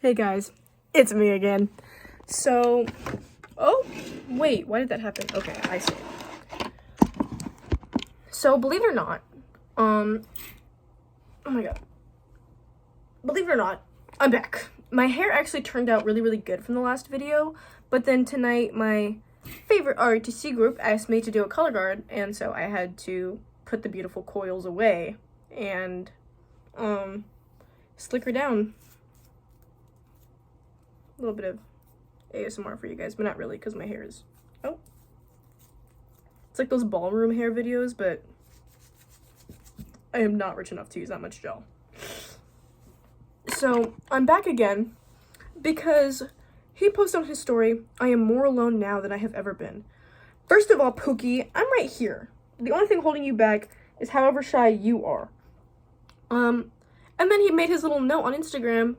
Hey guys, it's me again. So, oh, wait, why did that happen? Okay, I see. So, believe it or not, oh my god. Believe it or not, I'm back. My hair actually turned out really, really good from the last video, but then tonight my favorite ROTC group asked me to do a color guard, and so I had to put the beautiful coils away and, slick her down. A little bit of ASMR for you guys, but not really because my hair is, oh. It's like those ballroom hair videos, but I am not rich enough to use that much gel. So, I'm back again because he posted on his story, I am more alone now than I have ever been. First of all, Pookie, I'm right here. The only thing holding you back is however shy you are. And then he made his little note on Instagram,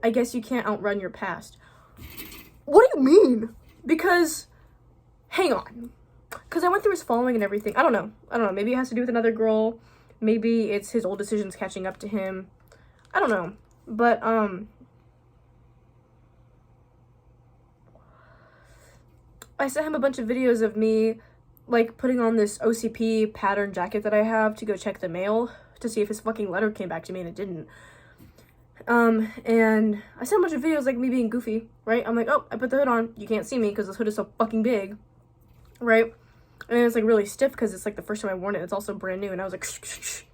I guess you can't outrun your past. What do you mean? Because, hang on. Because I went through his following and everything. I don't know. Maybe it has to do with another girl. Maybe it's his old decisions catching up to him. I don't know. But, I sent him a bunch of videos of me, like, putting on this OCP pattern jacket that I have to go check the mail to see if his fucking letter came back to me, and it didn't. And I sent a bunch of videos, like, me being goofy, right? I'm like, oh, I put the hood on. You can't see me because this hood is so fucking big, right? And it's, like, really stiff because it's, like, the first time I worn it. It's also brand new. And I was like,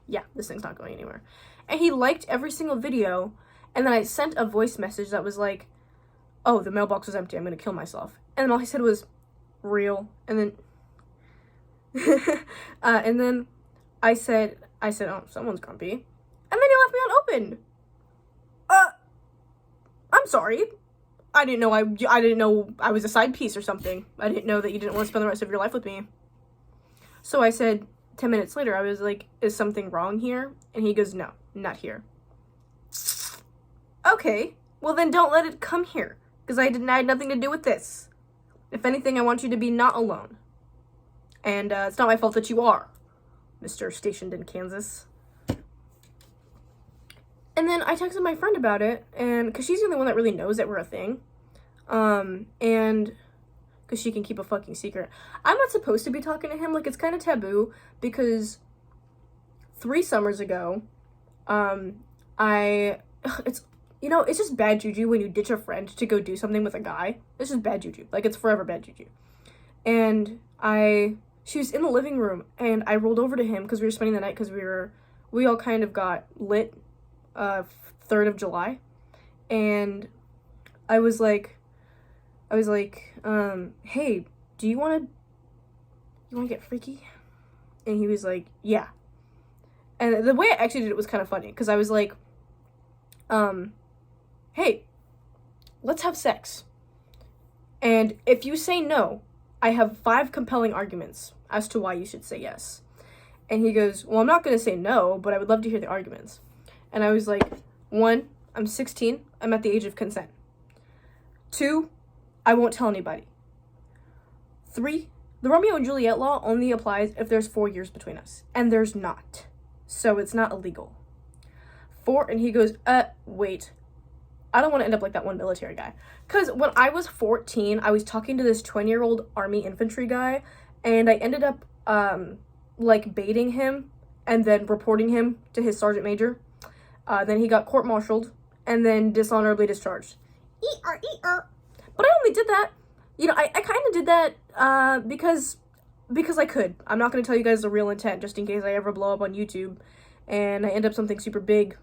yeah, this thing's not going anywhere. And he liked every single video. And then I sent a voice message that was like, oh, the mailbox was empty. I'm going to kill myself. And then all he said was, real. And then, and then I said, oh, someone's grumpy. And then he left me unopened. I'm sorry. I didn't know I was a side piece or something. I didn't know that you didn't want to spend the rest of your life with me. So I said, 10 minutes later, I was like, is something wrong here? And he goes, no, not here. Okay, well then don't let it come here. Because I had nothing to do with this. If anything, I want you to be not alone. And it's not my fault that you are, Mr. Stationed in Kansas. And then I texted my friend about it, and because she's the only one that really knows that we're a thing, and because she can keep a fucking secret. I'm not supposed to be talking to him, like, it's kind of taboo, because 3 summers ago, it's just bad juju when you ditch a friend to go do something with a guy. It's just bad juju, like, it's forever bad juju. And she was in the living room, and I rolled over to him, because we were spending the night, because we all kind of got lit, 3rd of July, and I was like, hey, do you want to get freaky? And he was like, yeah. And the way I actually did it was kind of funny, because I was like, hey, let's have sex. And if you say no, I have 5 compelling arguments as to why you should say yes. And he goes, well, I'm not going to say no, but I would love to hear the arguments. And I was like, 1, I'm 16. I'm at the age of consent. 2, I won't tell anybody. 3, the Romeo and Juliet law only applies if there's 4 years between us. And there's not. So it's not illegal. 4, and he goes, wait. I don't want to end up like that one military guy. Because when I was 14, I was talking to this 20-year-old Army infantry guy, and I ended up, like, baiting him and then reporting him to his sergeant major. Then he got court-martialed and then dishonorably discharged. But I only did that, I kind of did that, because I could. I'm not going to tell you guys the real intent just in case I ever blow up on YouTube and I end up something super big.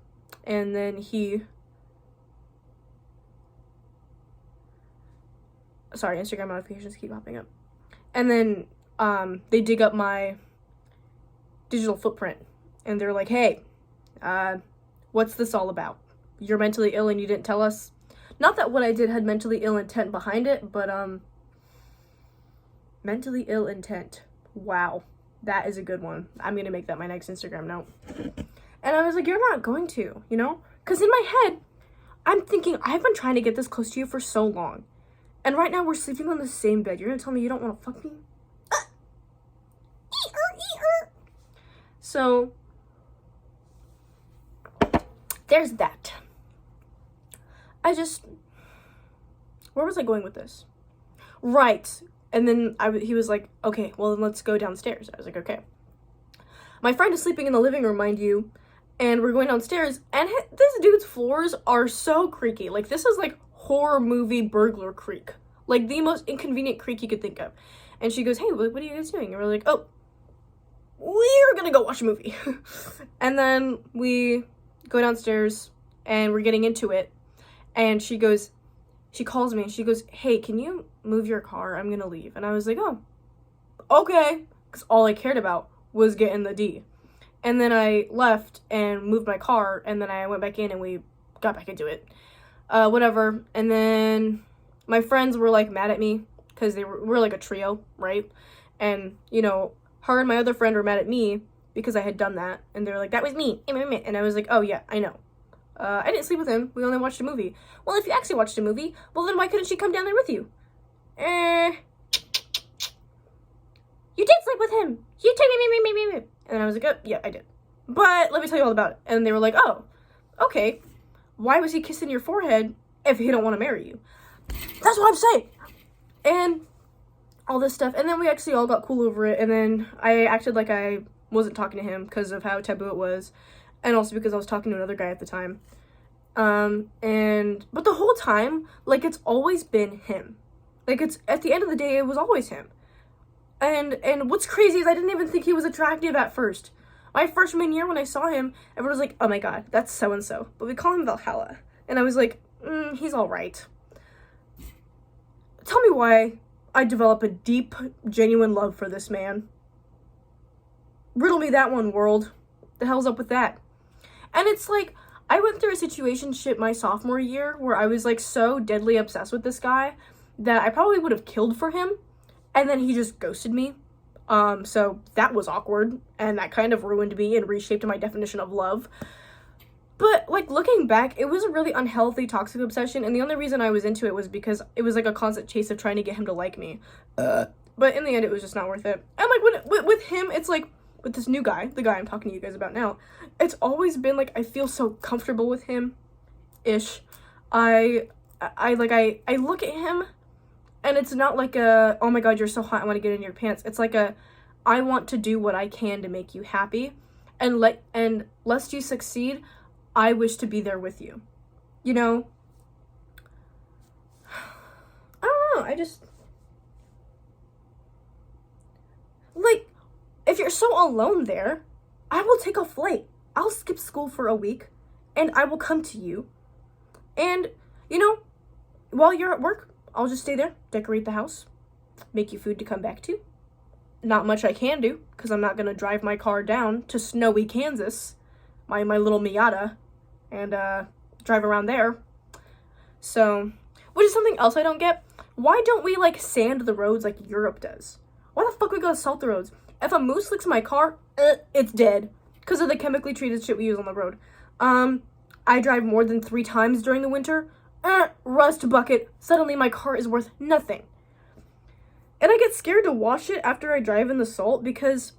And then sorry, Instagram notifications keep popping up. And then, they dig up my digital footprint and they're like, hey, what's this all about? You're mentally ill and you didn't tell us? Not that what I did had mentally ill intent behind it, but, mentally ill intent. Wow. That is a good one. I'm gonna make that my next Instagram note. And I was like, you're not going to, Because in my head, I'm thinking, I've been trying to get this close to you for so long. And right now we're sleeping on the same bed. You're gonna tell me you don't want to fuck me? So, there's that. where was I going with this? Right. And then he was like, okay, well then let's go downstairs. I was like, okay. My friend is sleeping in the living room, mind you, and we're going downstairs, and this dude's floors are so creaky. Like, this is like horror movie burglar creak. Like, the most inconvenient creak you could think of. And she goes, hey, what are you guys doing? And we're like, oh, we're gonna go watch a movie. And then we go downstairs, and we're getting into it, and she calls me, and she goes, hey, can you move your car? I'm gonna leave. And I was like, oh, okay. Because all I cared about was getting the D. And then I left and moved my car, and then I went back in and we got back into it. Whatever. And then my friends were like mad at me because we're like a trio, right? And, you know, her and my other friend were mad at me because I had done that. And they were like, that was me. And I was like, oh yeah, I know. I didn't sleep with him. We only watched a movie. Well, if you actually watched a movie, well then why couldn't she come down there with you? You did sleep with him. You took me. And I was like, oh, yeah, I did. But let me tell you all about it. And they were like, oh, okay. Why was he kissing your forehead if he don't want to marry you? That's what I'm saying. And all this stuff. And then we actually all got cool over it. And then I acted like I wasn't talking to him because of how taboo it was. And also because I was talking to another guy at the time. But the whole time, like, it's always been him. Like, it's, at the end of the day, it was always him. And what's crazy is I didn't even think he was attractive at first. My freshman year when I saw him, everyone was like, oh my god, that's so-and-so. But we call him Valhalla. And I was like, he's alright. Tell me why I develop a deep, genuine love for this man. Riddle me that one, world. The hell's up with that? And it's like, I went through a situationship my sophomore year where I was like so deadly obsessed with this guy that I probably would have killed for him. And then he just ghosted me. So that was awkward. And that kind of ruined me and reshaped my definition of love. But, like, looking back, it was a really unhealthy, toxic obsession. And the only reason I was into it was because it was, like, a constant chase of trying to get him to like me. But in the end, it was just not worth it. And, like, with him, it's, like, with this new guy, the guy I'm talking to you guys about now, it's always been, like, I feel so comfortable with him-ish. I look at him, and it's not like a, oh my god, you're so hot, I want to get in your pants. It's like a, I want to do what I can to make you happy. And lest you succeed, I wish to be there with you. You know? I don't know, like, if you're so alone there, I will take a flight. I'll skip school for a week, and I will come to you. And, you know, while you're at work, I'll just stay there, decorate the house, make you food to come back to. Not much I can do, because I'm not going to drive my car down to snowy Kansas, my little Miata, and drive around there. So, which is something else I don't get. Why don't we, like, sand the roads like Europe does? Why the fuck we gotta salt the roads? If a moose licks my car, it's dead. Because of the chemically treated shit we use on the road. I drive more than 3 times during the winter. Rust bucket. Suddenly my car is worth nothing. And I get scared to wash it after I drive in the salt because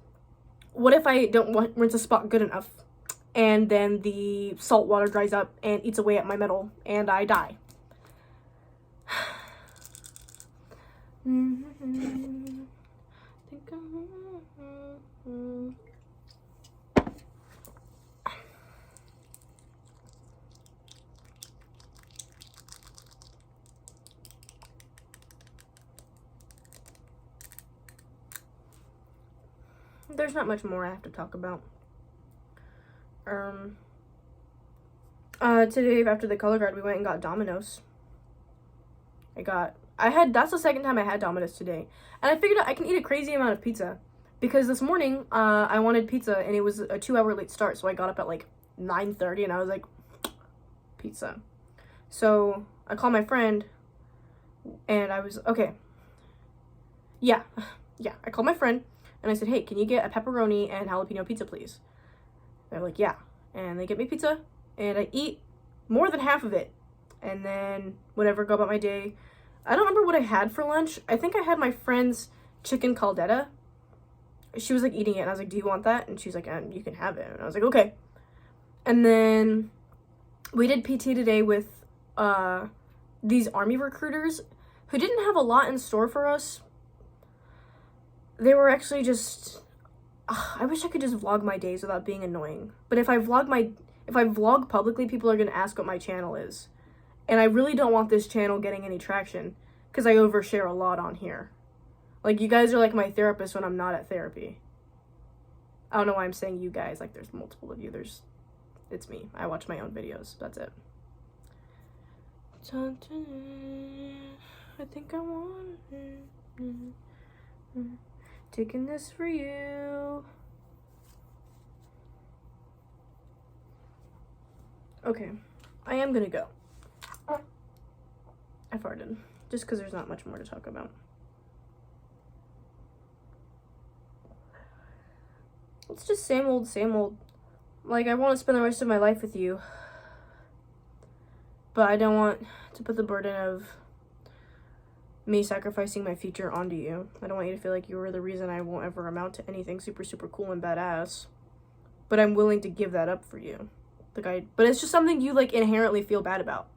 what if I don't rinse a spot good enough? And then the salt water dries up and eats away at my metal and I die. There's not much more I have to talk about. Today after the color guard, we went and got Domino's. That's the second time I had Domino's today. And I figured out I can eat a crazy amount of pizza. Because this morning, I wanted pizza and it was a 2-hour late start. So I got up at like 9:30 and I was like, pizza. So I called my friend and I was, okay. Yeah, I called my friend and I said, hey, can you get a pepperoni and jalapeno pizza, please? They're like, yeah. And they get me pizza and I eat more than half of it. And then whatever, go about my day. I don't remember what I had for lunch. I think I had my friend's chicken caldetta. She was like eating it and I was like, do you want that? And she's like, you can have it. And I was like, okay. And then we did PT today with these army recruiters who didn't have a lot in store for us. They were actually just, I wish I could just vlog my days without being annoying. But if I vlog publicly, people are going to ask what my channel is. And I really don't want this channel getting any traction because I overshare a lot on here. Like, you guys are like my therapist when I'm not at therapy. I don't know why I'm saying you guys, like there's multiple of you. It's me. I watch my own videos. That's it. I think I want it. Taking this for you. Okay, I am gonna go. I farted. Just because there's not much more to talk about. It's just same old, same old. Like, I want to spend the rest of my life with you. But I don't want to put the burden of me sacrificing my future onto you. I don't want you to feel like you were the reason I won't ever amount to anything super, super cool and badass. But I'm willing to give that up for you. But it's just something you, like, inherently feel bad about.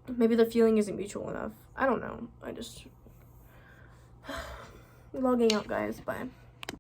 Maybe the feeling isn't mutual enough. I don't know. Logging out, guys. Bye.